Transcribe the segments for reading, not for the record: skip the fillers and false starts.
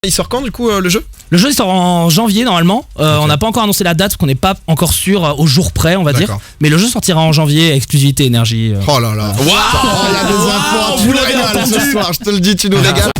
Il sort quand du coup le jeu? Le jeu il sort en janvier normalement. On n'a pas encore annoncé la date parce qu'on n'est pas encore sûr au jour près, on va dire. Mais le jeu sortira en janvier, exclusivité énergie. Oh là là. Waouh, il y a des infos, tu nous régales ce soir, je te le dis, tu nous régales.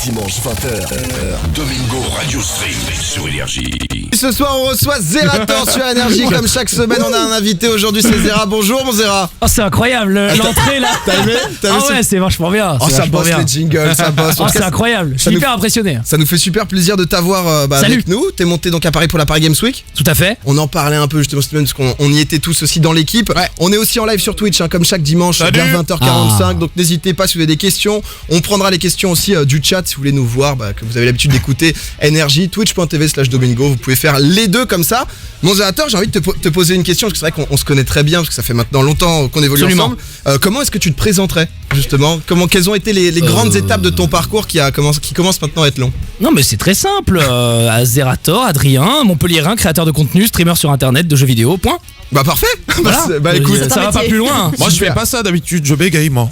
Dimanche 20h, Domingo Radio Stream sur Énergie. Ce soir on reçoit Zerator sur Énergie. Comme chaque semaine on a un invité. Aujourd'hui c'est Zera. Bonjour mon Zera. Oh c'est incroyable l'entrée là. T'as aimé? Ah ouais c'est vachement bien. Oh ça bosse les jingles, ça bosse. Oh c'est incroyable, je suis hyper impressionné. Ça nous fait super plaisir de t'avoir avec nous. T'es monté donc à Paris pour la Paris Games Week. Tout à fait. On en parlait un peu justement cette semaine parce qu'on y était tous aussi dans l'équipe. Ouais. On est aussi en live sur Twitch comme chaque dimanche vers 20h45. Donc n'hésitez pas si vous avez des questions. On prendra les questions aussi du chat si vous voulez nous voir, que vous avez l'habitude d'écouter Énergie, twitch.tv/Domingo. Vous pouvez faire les deux comme ça. Mon Zerator, j'ai envie de te poser une question parce que c'est vrai qu'on se connaît très bien parce que ça fait maintenant longtemps qu'on évolue ensemble. Comment est-ce que tu te présenterais justement? Quelles ont été les grandes étapes de ton parcours qui commence maintenant à être long? Non mais c'est très simple. Zerator, Adrien, Montpellierin, créateur de contenu, streamer sur internet, de jeux vidéo. Point. Bah parfait. Voilà. Écoute, ça va pas plus loin. Moi je fais pas ça d'habitude, je bégaye moi.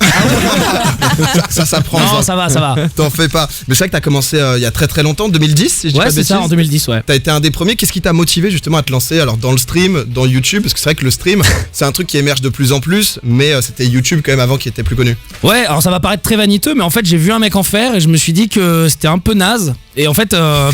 ça prend. Non, ça va. T'en fais pas. Mais c'est vrai que t'as commencé il y a très très longtemps, 2010 si je dis pas de c'est ça, en 2010 ouais. T'as été un des premiers. Qu'est-ce qui t'a motivé justement à te lancer alors dans le stream, dans YouTube? Parce que c'est vrai que le stream c'est un truc qui émerge de plus en plus, mais c'était YouTube quand même avant qui était plus connu. Ouais, alors ça va paraître très vaniteux, mais en fait j'ai vu un mec en faire et je me suis dit que c'était un peu naze. Et en fait, non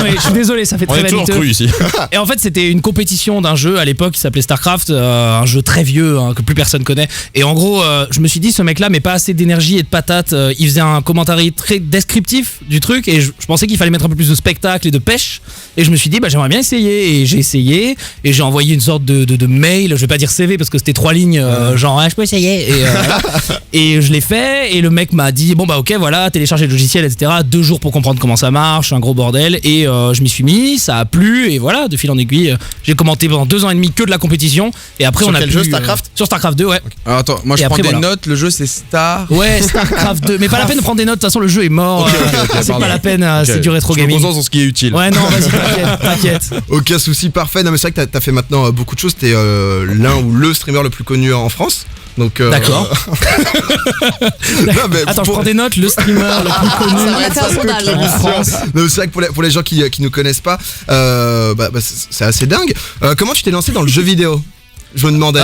mais je suis désolé, ça fait très vaniteux. On est toujours cru ici. Et en fait c'était une compétition d'un jeu à l'époque qui s'appelait Starcraft, un jeu très vieux que plus personne connaît. Et en gros, je me suis dit ce mec-là met pas assez d'énergie et de patates. Il faisait un commentaire très descriptif du truc et je pensais qu'il fallait mettre un peu plus de spectacle et de pêche. Et je me suis dit j'aimerais bien essayer. Et j'ai essayé et j'ai envoyé une sorte de mail. Je vais pas dire CV parce que c'était 3 lignes, genre je peux essayer. Et je l'ai fait et le mec m'a dit ok voilà, télécharger le logiciel etc. 2 jours pour comprendre comment ça marche, un gros bordel. Et je m'y suis mis, ça a plu et voilà, de fil en aiguille, j'ai commenté pendant 2 ans et demi que de la compétition. Et après sur on a quel jeu, Starcraft? Sur Starcraft 2 ouais. Okay. Alors attends, moi je prends des notes, le jeu c'est Star. Ouais, Starcraft 2, mais pas la peine de prendre des notes, de toute façon le jeu est mort. C'est pas la peine, c'est du rétro gaming. Je me concentre sur ce qui est utile. Ouais non, vas-y t'inquiète. Aucun souci, parfait. Non mais c'est vrai que t'as fait maintenant beaucoup de choses. T'es l'un ou le streamer le plus connu en France. Donc d'accord. Attends, je prends des notes. Le streamer le plus connu. Ça va être un sondage en France. C'est vrai que pour les gens qui nous connaissent pas, c'est assez dingue. Comment tu t'es lancé dans le jeu vidéo? Je me demandais.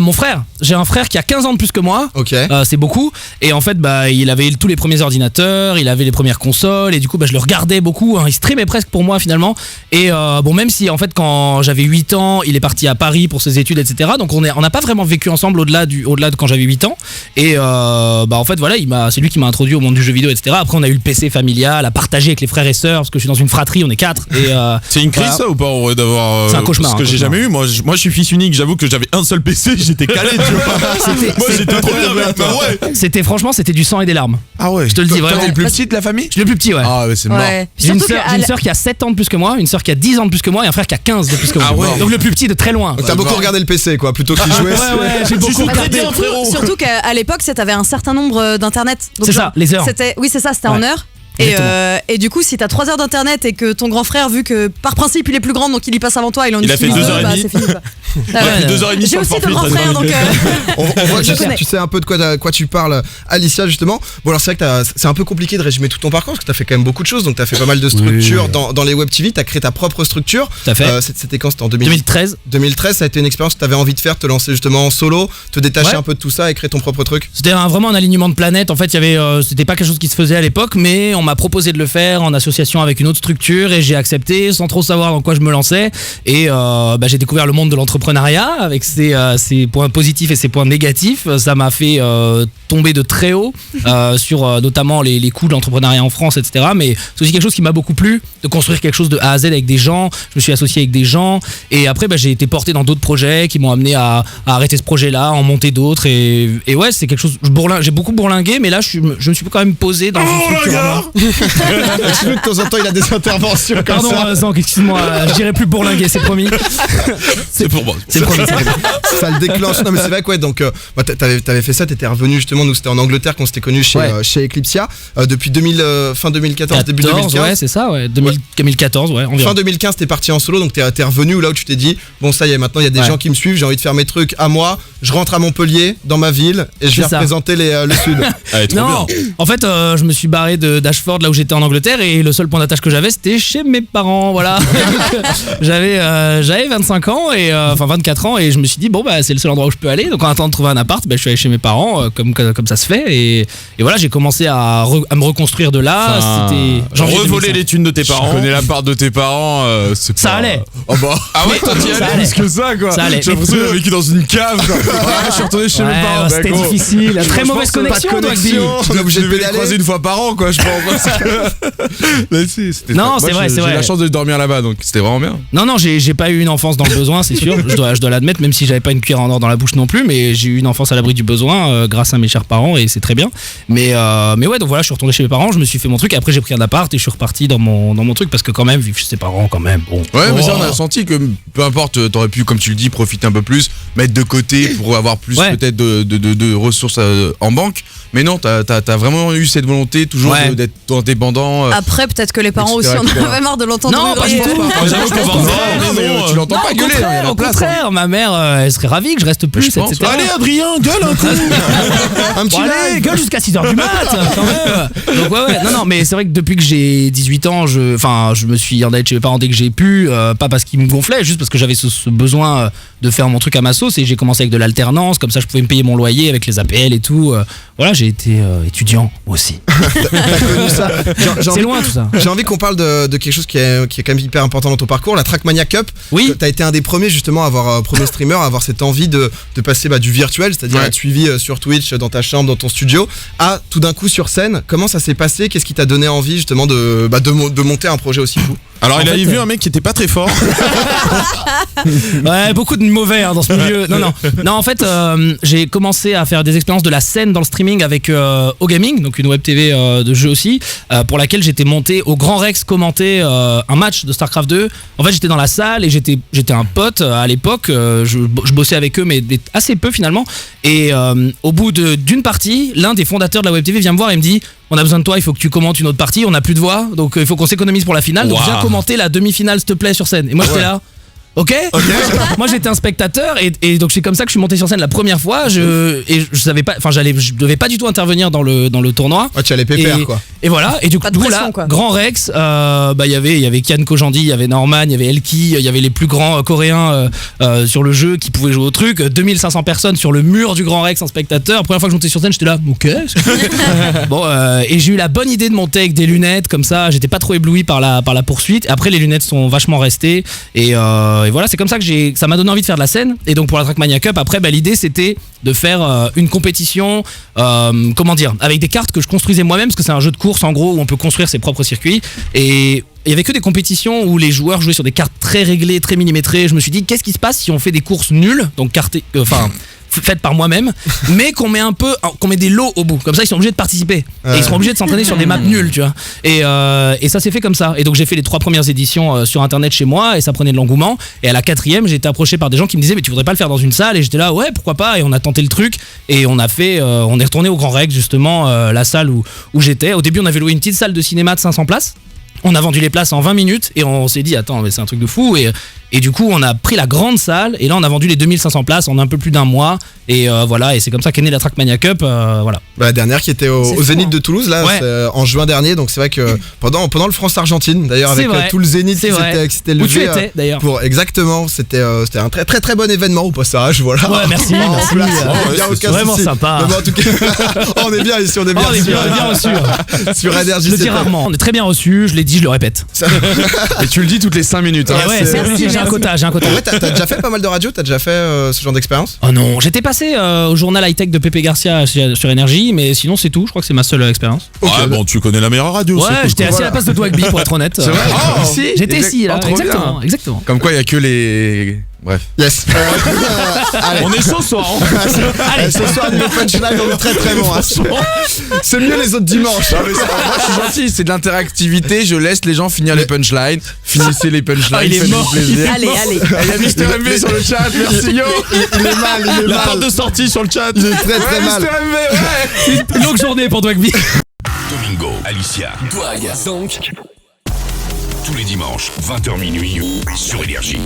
Mon frère, j'ai un frère qui a 15 ans de plus que moi. Ok. C'est beaucoup. Et en fait, il avait tous les premiers ordinateurs, il avait les premières consoles, et du coup, je le regardais beaucoup. Il streamait presque pour moi finalement. Et même si en fait, quand j'avais 8 ans, il est parti à Paris pour ses études, etc. Donc on n'a pas vraiment vécu ensemble au-delà de quand j'avais 8 ans. Et en fait, voilà, c'est lui qui m'a introduit au monde du jeu vidéo, etc. Après, on a eu le PC familial à partager avec les frères et sœurs, parce que je suis dans une fratrie, on est 4. C'est une crise ça ou pas d'avoir. C'est un cauchemar. Parce que j'ai jamais eu. Moi, je suis fils unique. J'avoue que j'avais un seul PC, j'étais calé, tu vois. Moi j'étais trop bien avec toi. Ouais. Franchement, c'était du sang et des larmes. Ah ouais. Je te le dis vraiment. T'es le plus petit de la famille? Je suis le plus petit, ouais. Ah ouais, c'est mort. J'ai une sœur qui a 7 ans de plus que moi, une sœur qui a 10 ans de plus que moi et un frère qui a 15 de plus que moi. Ah ouais. Donc le plus petit de très loin. Donc t'as beaucoup regardé le PC quoi, plutôt qu'il jouait. Ouais, j'ai beaucoup regardé. Surtout qu'à l'époque, t'avais un certain nombre d'internet. C'est ça, les heures. Oui, c'est ça, c'était en heure. Et du coup, si t'as 3 heures d'internet et que ton grand frère, vu que par principe il est plus grand donc il y passe avant toi, il a fait 2h30. C'est fini quoi. Il a fait 2h30 J'ai aussi 2 grands frères donc. On voit que tu sais un peu de quoi tu parles, Alicia justement. Bon alors c'est vrai que c'est un peu compliqué de résumer tout ton parcours parce que t'as fait quand même beaucoup de choses. Donc t'as fait pas mal de structures dans les web TV, t'as créé ta propre structure. T'as fait. C'était quand? C'était en 2013. 2013, ça a été une expérience que t'avais envie de faire, te lancer justement en solo, te détacher un peu de tout ça et créer ton propre truc. C'était vraiment un alignement de planètes. En fait, c'était pas quelque chose qui se faisait à l'époque, mais on m'a proposé de le faire en association avec une autre structure et j'ai accepté sans trop savoir dans quoi je me lançais. Et j'ai découvert le monde de l'entrepreneuriat avec ses points positifs et ses points négatifs. Ça m'a fait tomber de très haut sur notamment les coûts de l'entrepreneuriat en France, etc. Mais c'est aussi quelque chose qui m'a beaucoup plu, de construire quelque chose de A à Z avec des gens. Je me suis associé avec des gens et après j'ai été porté dans d'autres projets qui m'ont amené à arrêter ce projet-là, en monter d'autres et ouais, c'est quelque chose. J'ai beaucoup bourlingué, mais là je me suis quand même posé dans une structure. Excuse-nous, de temps en temps il a des interventions comme ça. Pardon Zank, excuse-moi, je dirais plus bourlinguer, c'est promis. C'est pour moi. C'est promis. Ça le déclenche. Non mais c'est vrai que ouais, donc t'avais fait ça, t'étais revenu justement, nous c'était en Angleterre qu'on s'était connus chez Eclipsia depuis fin 2014, début 2015. Ouais, c'est ça, 2014, ouais, environ. Fin 2015 t'es parti en solo, donc t'es revenu là où tu t'es dit bon ça y est, maintenant il y a des gens qui me suivent, j'ai envie de faire mes trucs à moi, je rentre à Montpellier dans ma ville et je vais représenter le sud. Non, en fait je me suis barré d'HFR Ashford, là où j'étais en Angleterre, et le seul point d'attache que j'avais, c'était chez mes parents, voilà. j'avais 25 ans, enfin 24 ans, et je me suis dit, bon, bah, c'est le seul endroit où je peux aller. Donc en attendant de trouver un appart, bah, je suis allé chez mes parents, comme ça se fait, et voilà, j'ai commencé à me reconstruire de là. C'était revoler les thunes de tes parents. Je connais l'appart de tes parents, c'est Ça pas... allait. Oh bah. Ah ouais, toi t'y Ça allais allait. Plus que ça, quoi. Ça allait. J'ai l'impression qu'il a vécu dans une cave. Ouais, je suis retourné chez mes parents. C'était D'accord. difficile, très Je mauvaise pense que pas de connexion, Dogby. On est obligé de Je devais les pédaler. croiser une fois par an, quoi, je pense. Mais si, c'était Non, très- c'est moi, vrai, c'est J'ai vrai. la chance de dormir là-bas, donc c'était vraiment bien. Non, j'ai pas eu une enfance dans le besoin, c'est sûr. Je dois l'admettre, même si j'avais pas une cuillère en or dans la bouche non plus, mais j'ai eu une enfance à l'abri du besoin grâce à mes chers parents et c'est très bien. Mais ouais, donc voilà, je suis retourné chez mes parents, je me suis fait mon truc. Après, j'ai pris un appart et je suis reparti dans mon truc parce que quand même, vivre chez ses parents, quand même. Bon. Ouais, mais ça, Oh. on a senti que peu importe, t'aurais pu, comme tu le dis, profiter un peu plus, mettre de côté pour avoir plus Ouais. peut-être de ressources en banque. Mais non, t'as vraiment eu cette volonté toujours Ouais. d'être indépendant. Après, peut-être que les parents aussi etc., en avaient marre de l'entendre. Non, pas du hurler. tout. J'avoue que Non, mais tu l'entends Non, pas au gueuler, hein, il y a contraire, la au place. contraire, ma mère, elle serait ravie que je reste plus, je pense. etc. Allez, Adrien, gueule un coup. Un petit Bon, allez, live. gueule jusqu'à 6h du mat, quand même. Donc ouais. Non, mais c'est vrai que depuis que j'ai 18 ans, je me suis en allé chez mes parents dès que j'ai pu, pas parce qu'ils me gonflaient, juste parce que j'avais ce besoin de faire mon truc à ma sauce et j'ai commencé avec de l'alternance, comme ça je pouvais me payer mon loyer avec les APL et tout. Voilà, j'ai été étudiant aussi. T'as connu ça. J'ai C'est envie- loin tout ça. J'ai envie qu'on parle de quelque chose qui est quand même hyper important dans ton parcours, la Trackmania Cup. Oui. T'as été un des premiers justement à avoir premier streamer, à avoir cette envie de passer du virtuel, c'est-à-dire Ouais. être suivi sur Twitch, dans ta chambre, dans ton studio, à tout d'un coup sur scène. Comment ça s'est passé? Qu'est-ce qui t'a donné envie justement de monter un projet aussi fou? Alors il En avait fait, vu un mec qui était pas très fort. Ouais, beaucoup de mauvais dans ce milieu. Non, en fait, j'ai commencé à faire des expériences de la scène dans le streaming avec OGaming, donc une web TV de jeu aussi, pour laquelle j'étais monté au Grand Rex commenter un match de StarCraft 2. En fait, j'étais dans la salle et j'étais un pote à l'époque. Je bossais avec eux, mais assez peu finalement. Et au bout d'une partie, l'un des fondateurs de la web TV vient me voir et me dit: on a besoin de toi, il faut que tu commentes une autre partie, on n'a plus de voix, donc il faut qu'on s'économise pour la finale, donc Wow. viens commenter la demi-finale s'il te plaît sur scène. Et moi j'étais là. Ok. Moi j'étais un spectateur et donc c'est comme ça que je suis monté sur scène la première fois. Je savais pas, enfin je devais pas du tout intervenir dans le tournoi. Ouais, tu allais pépère quoi. Et voilà. Et du coup, Pas de pression, quoi. Grand Rex, il y avait Kian Kojandi, il y avait Norman, il y avait Elki, il y avait les plus grands coréens sur le jeu qui pouvaient jouer au truc. 2500 personnes sur le mur du Grand Rex en spectateur. La première fois que je montais sur scène, j'étais là, ok. Bon, et j'ai eu la bonne idée de monter avec des lunettes comme ça. J'étais pas trop ébloui par la poursuite. Et après, les lunettes sont vachement restées et voilà, c'est comme ça que ça m'a donné envie de faire de la scène. Et donc pour la Trackmania Cup, après, l'idée c'était de faire une compétition, avec des cartes que je construisais moi-même, parce que c'est un jeu de course en gros où on peut construire ses propres circuits. Et il y avait que des compétitions où les joueurs jouaient sur des cartes très réglées, très millimétrées. Je me suis dit, qu'est-ce qui se passe si on fait des courses nulles, donc faites par moi-même, mais qu'on met des lots au bout. Comme ça, ils sont obligés de participer. Et ils seront obligés de s'entraîner sur des maps nulles, tu vois. Et ça s'est fait comme ça. Et donc j'ai fait les 3 premières éditions sur internet chez moi et ça prenait de l'engouement. Et à la 4e, j'ai été approché par des gens qui me disaient, mais tu voudrais pas le faire dans une salle? Et j'étais là, ouais, pourquoi pas? Et on a tenté le truc et on est retourné au Grand Rex justement, la salle où j'étais. Au début, on avait loué une petite salle de cinéma de 500 places. On a vendu les places en 20 minutes et on s'est dit, attends, mais c'est un truc de fou. Et du coup, on a pris la grande salle et là, on a vendu les 2500 places en un peu plus d'un mois. Et voilà, et c'est comme ça qu'est née la Trackmania Cup. Voilà. La dernière qui était au C'est Zénith fou, hein. de Toulouse là, Ouais. c'est, en juin dernier, donc c'est vrai que pendant le France-Argentine d'ailleurs, C'est avec vrai. tout le Zénith C'est vrai. qui s'était Où levé tu étais d'ailleurs. exactement, c'était un très très très bon événement au passage, voilà. Ouais, merci. En merci. place, Ouais, y a c'est aucun vraiment souci. sympa. Non, mais en tout cas, on est bien ici, on est bien, Oh, on est bien reçus. sur Énergie. Je le dis rarement. On est très bien reçus. Je l'ai dit, je le répète. Et tu le dis toutes les 5 minutes. Et ouais, j'ai un quota. Ouais, t'as déjà fait pas mal de radio, t'as déjà fait ce genre d'expérience? Oh non, j'étais passé au journal high-tech de Pépé Garcia sur Énergie, mais sinon c'est tout. Je crois que c'est ma seule expérience. Ah bon, tu connais la meilleure radio. c'est Ouais, cool, j'étais quoi. assis à la place de Dwagby pour être honnête. C'est vrai. Oh, Ici j'étais ici là, Oh, trop bien. exactement. Comme quoi, il y a que les. Bref. Yes. Allez. On est chaud ce soir. hein. Allez, ce soir, le punchline, on est très très bon. hein. C'est mieux les autres dimanches. Moi, je suis gentil, c'est de l'interactivité. Je laisse les gens finir les punchlines. Finissez les punchlines. Ah, il est faites-nous mort. plaisir. Allez, allez. Il y a Mister MV sur le chat, merci yo. Il est mal, La porte de sortie sur le chat. Il est très très Ouais, mal. Mister MV, ouais. Une longue journée pour Dwagby. Domingo, Alicia, Douag, tous les dimanches, 20h minuit, sur Énergie.